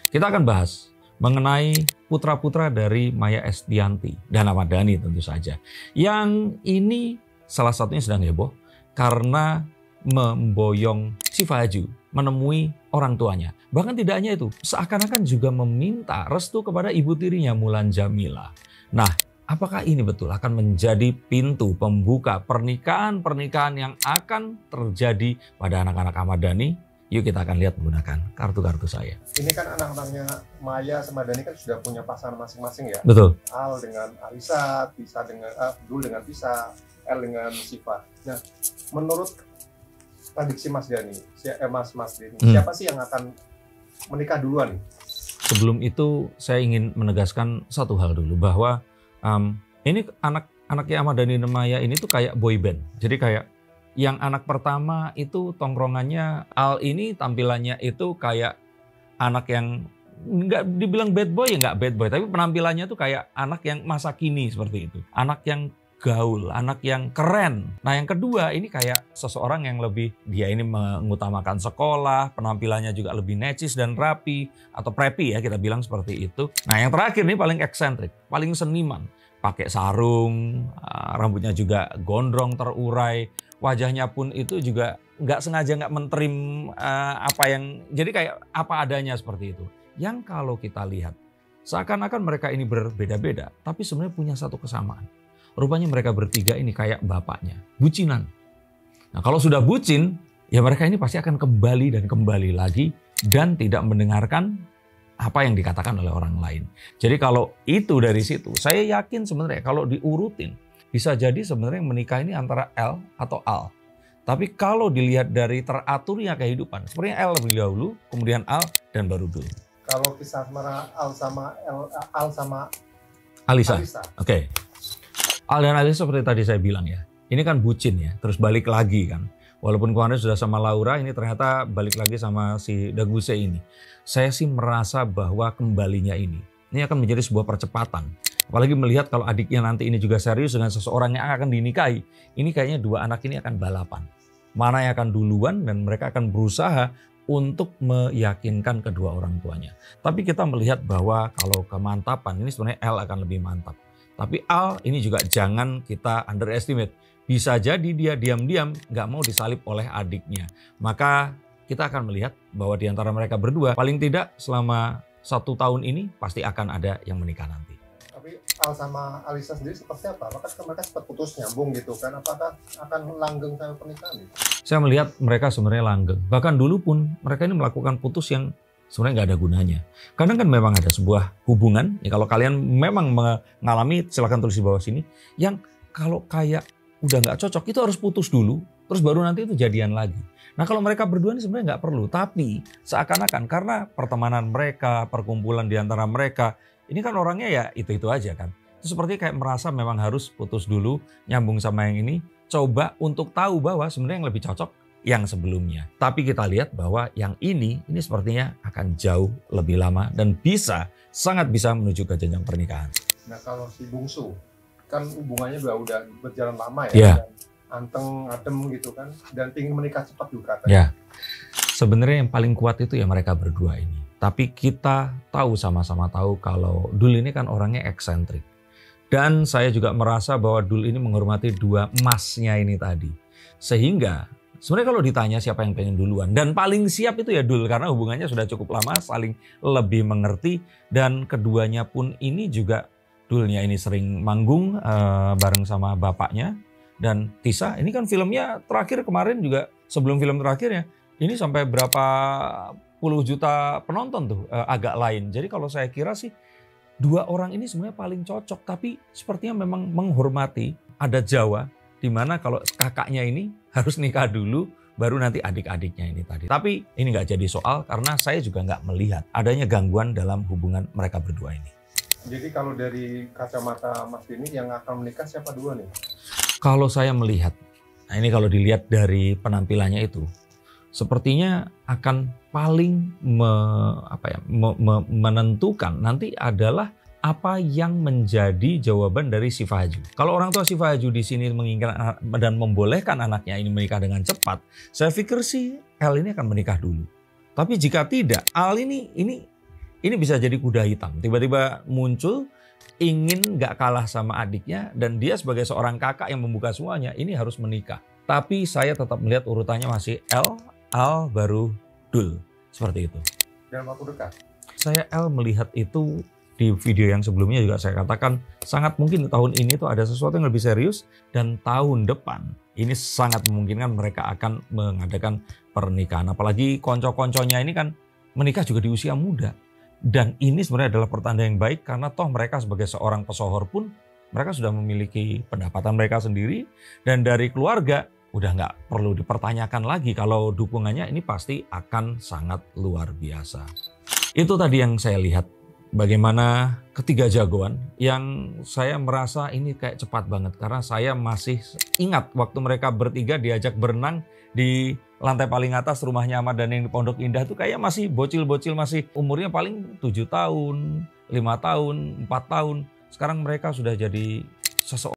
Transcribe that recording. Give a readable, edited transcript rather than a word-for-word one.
Kita akan bahas mengenai putra-putra dari Maya Estianty dan Ahmad Dhani tentu saja. Yang ini salah satunya sedang heboh karena memboyong Syifa Haju menemui orang tuanya. Bahkan tidak hanya itu, seakan-akan juga meminta restu kepada ibu tirinya Mulan Jameela. Nah, apakah ini betul akan menjadi pintu pembuka pernikahan-pernikahan yang akan terjadi pada anak-anak Ahmad Dhani? Yuk kita akan lihat menggunakan kartu-kartu saya. Ini kan anak-anaknya Maya sama Dhani kan sudah punya pasangan masing-masing ya. Betul. Al dengan Alisa, Tisa dengan Dul dengan Tisa, El dengan Syifa. Nah, menurut prediksi Mas Dhani, Mas Dhani, siapa sih yang akan menikah duluan nih? Sebelum itu saya ingin menegaskan satu hal dulu bahwa ini anak-anaknya Ahmad Dhani dan Maya ini tuh kayak boy band. Jadi kayak yang anak pertama itu tongkrongannya Al ini tampilannya itu kayak anak yang nggak dibilang bad boy ya nggak bad boy, tapi penampilannya tuh kayak anak yang masa kini seperti itu. Anak yang gaul, anak yang keren. Nah yang kedua ini kayak seseorang yang lebih, dia ini mengutamakan sekolah, penampilannya juga lebih necis dan rapi, atau preppy ya kita bilang seperti itu. Nah yang terakhir ini paling eksentrik, paling seniman. Pakai sarung, rambutnya juga gondrong terurai, wajahnya pun itu juga nggak sengaja nggak mentrim jadi kayak apa adanya seperti itu. Yang kalau kita lihat, seakan-akan mereka ini berbeda-beda, tapi sebenarnya punya satu kesamaan. Rupanya mereka bertiga ini kayak bapaknya, bucinan. Nah kalau sudah bucin, ya mereka ini pasti akan kembali dan kembali lagi dan tidak mendengarkan apa yang dikatakan oleh orang lain. Jadi kalau itu dari situ, saya yakin sebenarnya kalau diurutin, bisa jadi sebenarnya yang menikah ini antara L atau Al. Tapi kalau dilihat dari teraturnya kehidupan, sepertinya L lebih dahulu, kemudian Al, dan baru Dul. Kalau kisah asmara Al sama Alisa. Alisa. Oke. Al dan Alisa seperti tadi saya bilang ya, ini kan bucin ya, terus balik lagi kan. Walaupun kemarin sudah sama Laura, ini ternyata balik lagi sama si Daguse ini. Saya sih merasa bahwa kembalinya ini akan menjadi sebuah percepatan. Apalagi melihat kalau adiknya nanti ini juga serius dengan seseorang yang akan dinikahi. Ini kayaknya dua anak ini akan balapan. Mana yang akan duluan dan mereka akan berusaha untuk meyakinkan kedua orang tuanya. Tapi kita melihat bahwa kalau kemantapan ini sebenarnya L akan lebih mantap. Tapi Al ini juga jangan kita underestimate. Bisa jadi dia diam-diam nggak mau disalib oleh adiknya. Maka kita akan melihat bahwa di antara mereka berdua paling tidak selama 1 tahun ini pasti akan ada yang menikah nanti. Tapi Al sama Alisa sendiri seperti apa? Apakah mereka sempat putus nyambung gitu kan? Apakah akan langgeng sampai pernikahan gitu? Saya melihat mereka sebenarnya langgeng. Bahkan dulu pun mereka ini melakukan putus yang sebenarnya nggak ada gunanya. Kadang kan memang ada sebuah hubungan, ya kalau kalian memang mengalami silahkan tulis di bawah sini, yang kalau kayak udah nggak cocok itu harus putus dulu, terus baru nanti itu jadian lagi. Nah kalau mereka berdua ini sebenarnya nggak perlu, tapi seakan-akan karena pertemanan mereka, perkumpulan di antara mereka, ini kan orangnya ya itu-itu aja kan. Itu seperti kayak merasa memang harus putus dulu, nyambung sama yang ini, coba untuk tahu bahwa sebenarnya yang lebih cocok yang sebelumnya. Tapi kita lihat bahwa yang ini sepertinya akan jauh lebih lama dan sangat bisa menuju ke jenjang pernikahan. Nah kalau si bungsu, kan hubungannya udah berjalan lama ya, yeah. Anteng, adem gitu kan, dan ingin menikah cepat juga kan. Ya, yeah. Sebenarnya yang paling kuat itu ya mereka berdua ini. Tapi kita tahu sama-sama tahu kalau Dul ini kan orangnya eksentrik. Dan saya juga merasa bahwa Dul ini menghormati dua emasnya ini tadi. Sehingga sebenarnya kalau ditanya siapa yang pengen duluan, dan paling siap itu ya Dul, karena hubungannya sudah cukup lama, saling lebih mengerti, dan keduanya pun ini juga Dulnya ini sering manggung bareng sama bapaknya, dan Tisa ini kan filmnya terakhir kemarin juga sebelum film terakhirnya ini sampai berapa puluh juta penonton tuh agak lain. Jadi kalau saya kira sih dua orang ini sebenarnya paling cocok, tapi sepertinya memang menghormati adat Jawa, di mana kalau kakaknya ini harus nikah dulu, baru nanti adik-adiknya ini tadi. Tapi ini nggak jadi soal karena saya juga nggak melihat adanya gangguan dalam hubungan mereka berdua ini. Jadi kalau dari kacamata Mas Dhani yang akan menikah siapa dua nih? Kalau saya melihat, nah ini kalau dilihat dari penampilannya itu, sepertinya akan paling menentukan nanti adalah apa yang menjadi jawaban dari Syifa Haju. Kalau orang tua Syifa Haju di sini menginginkan dan membolehkan anaknya ini menikah dengan cepat, saya pikir sih L ini akan menikah dulu. Tapi jika tidak, Al ini ini bisa jadi kuda hitam. Tiba-tiba muncul ingin nggak kalah sama adiknya dan dia sebagai seorang kakak yang membuka semuanya ini harus menikah. Tapi saya tetap melihat urutannya masih L, Al, baru Dul. Seperti itu. Dalam waktu dekat? Saya L melihat itu di video yang sebelumnya juga saya katakan sangat mungkin tahun ini tuh ada sesuatu yang lebih serius dan tahun depan ini sangat memungkinkan mereka akan mengadakan pernikahan. Apalagi konco-konconya ini kan menikah juga di usia muda. Dan ini sebenarnya adalah pertanda yang baik karena toh mereka sebagai seorang pesohor pun mereka sudah memiliki pendapatan mereka sendiri dan dari keluarga udah nggak perlu dipertanyakan lagi kalau dukungannya ini pasti akan sangat luar biasa. Itu tadi yang saya lihat bagaimana ketiga jagoan yang saya merasa ini kayak cepat banget karena saya masih ingat waktu mereka bertiga diajak berenang di lantai paling atas rumahnya Ahmad Dhani yang di Pondok Indah itu kayak masih bocil-bocil, masih umurnya paling 7 tahun, 5 tahun, 4 tahun. Sekarang mereka sudah jadi seseorang